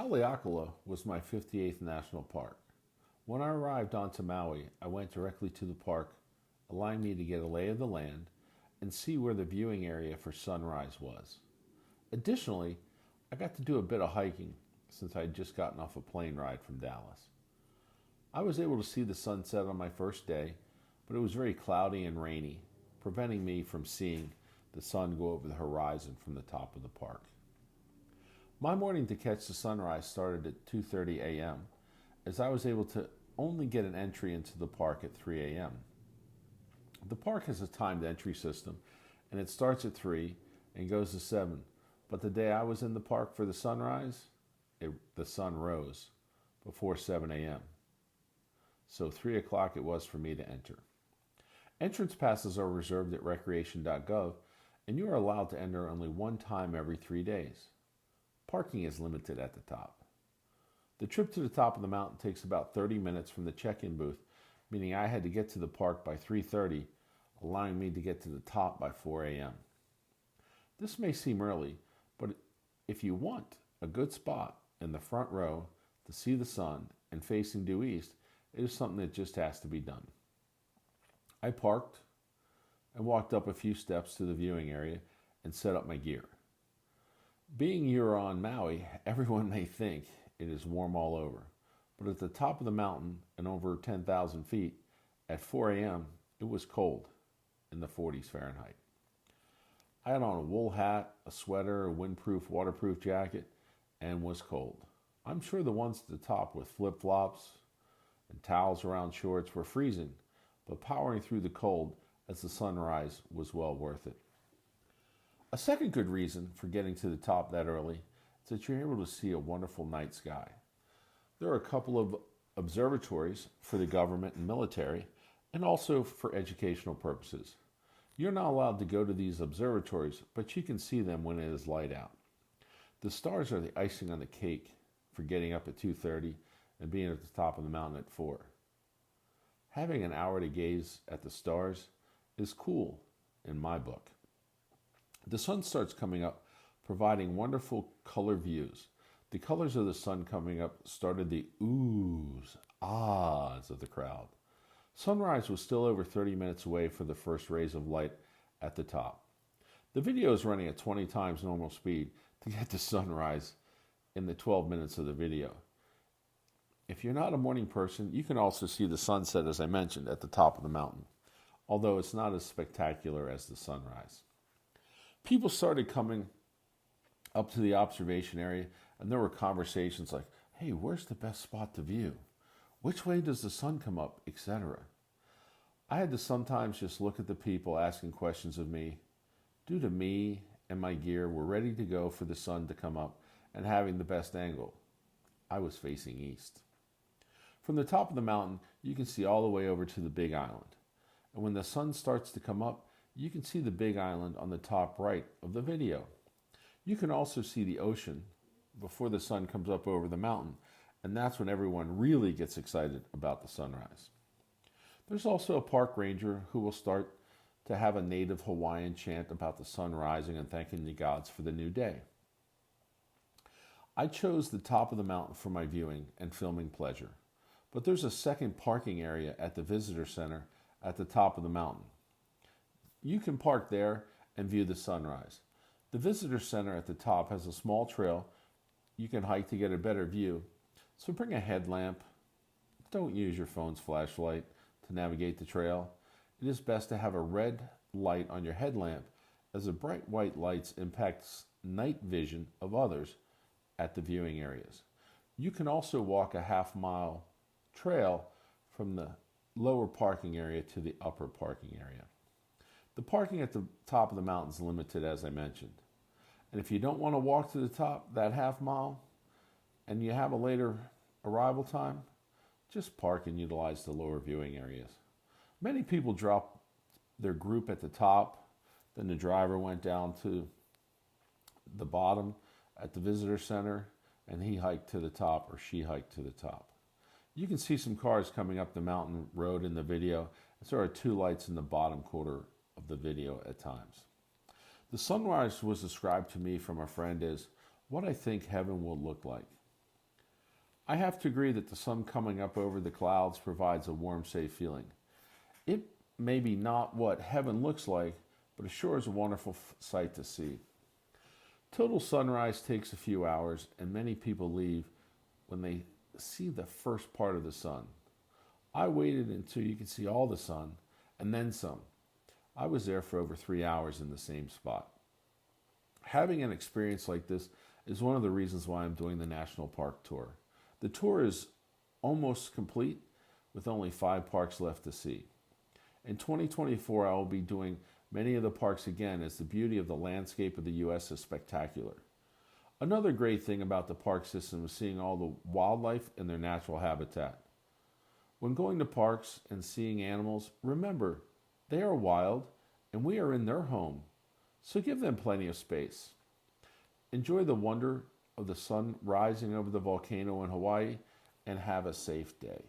Haleakala was my 58th national park. When I arrived onto Maui, I went directly to the park, allowing me to get a lay of the land and see where the viewing area for sunrise was. Additionally, I got to do a bit of hiking since I had just gotten off a plane ride from Dallas. I was able to see the sunset on my first day, but it was very cloudy and rainy, preventing me from seeing the sun go over the horizon from the top of the park. My morning to catch the sunrise started at 2:30 a.m., as I was able to only get an entry into the park at 3 a.m. The park has a timed entry system, and it starts at 3 and goes to 7, but the day I was in the park for the sunrise, the sun rose before 7 a.m., so 3 o'clock it was for me to enter. Entrance passes are reserved at recreation.gov, and you are allowed to enter only one time every 3 days. Parking is limited at the top. The trip to the top of the mountain takes about 30 minutes from the check-in booth, meaning I had to get to the park by 3:30, allowing me to get to the top by 4 a.m. This may seem early, but if you want a good spot in the front row to see the sun and facing due east, it is something that just has to be done. I parked and walked up a few steps to the viewing area and set up my gear. Being you're on Maui, everyone may think it is warm all over, but at the top of the mountain and over 10,000 feet, at 4 a.m., it was cold in the 40s Fahrenheit. I had on a wool hat, a sweater, a windproof, waterproof jacket, and was cold. I'm sure the ones at the top with flip-flops and towels around shorts were freezing, but powering through the cold as the sunrise was well worth it. A second good reason for getting to the top that early is that you're able to see a wonderful night sky. There are a couple of observatories for the government and military, and also for educational purposes. You're not allowed to go to these observatories, but you can see them when it is light out. The stars are the icing on the cake for getting up at 2:30 and being at the top of the mountain at 4. Having an hour to gaze at the stars is cool in my book. The sun starts coming up, providing wonderful color views. The colors of the sun coming up started the oohs, ahs of the crowd. Sunrise was still over 30 minutes away for the first rays of light at the top. The video is running at 20 times normal speed to get to sunrise in the 12 minutes of the video. If you're not a morning person, you can also see the sunset, as I mentioned, at the top of the mountain, although it's not as spectacular as the sunrise. People started coming up to the observation area, and there were conversations like, hey, where's the best spot to view? Which way does the sun come up, etc. I had to sometimes just look at the people asking questions of me. Due to me and my gear were ready to go for the sun to come up and having the best angle, I was facing east. From the top of the mountain, you can see all the way over to the Big Island. And when the sun starts to come up, you can see the Big Island on the top right of the video. You can also see the ocean before the sun comes up over the mountain, and that's when everyone really gets excited about the sunrise. There's also a park ranger who will start to have a native Hawaiian chant about the sun rising and thanking the gods for the new day. I chose the top of the mountain for my viewing and filming pleasure, but there's a second parking area at the visitor center at the top of the mountain. You can park there and view the sunrise. The visitor center at the top has a small trail you can hike to get a better view, so bring a headlamp. Don't use your phone's flashlight to navigate the trail. It is best to have a red light on your headlamp, as the bright white lights impacts night vision of others at the viewing areas. You can also walk a half-mile trail from the lower parking area to the upper parking area. The parking at the top of the mountain is limited, as I mentioned. And if you don't want to walk to the top that half mile and you have a later arrival time, just park and utilize the lower viewing areas. Many people drop their group at the top, then the driver went down to the bottom at the visitor center and he hiked to the top, or she hiked to the top. You can see some cars coming up the mountain road in the video, as there are 2 lights in the bottom quarter of the video at times. The sunrise was described to me from a friend as what I think heaven will look like. I have to agree that the sun coming up over the clouds provides a warm, safe feeling. It may be not what heaven looks like, but it sure is a wonderful sight to see. Total sunrise takes a few hours, and many people leave when they see the first part of the sun. I waited until you could see all the sun, and then some. I was there for over 3 hours in the same spot. Having an experience like this is one of the reasons why I'm doing the National Park Tour. The tour is almost complete with only 5 parks left to see. In 2024, I will be doing many of the parks again as the beauty of the landscape of the U.S. is spectacular. Another great thing about the park system is seeing all the wildlife in their natural habitat. When going to parks and seeing animals, remember, they are wild and we are in their home, so give them plenty of space. Enjoy the wonder of the sun rising over the volcano in Hawaii and have a safe day.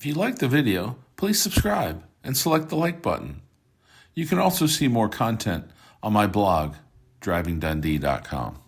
If you liked the video, please subscribe and select the like button. You can also see more content on my blog, drivingdundee.com.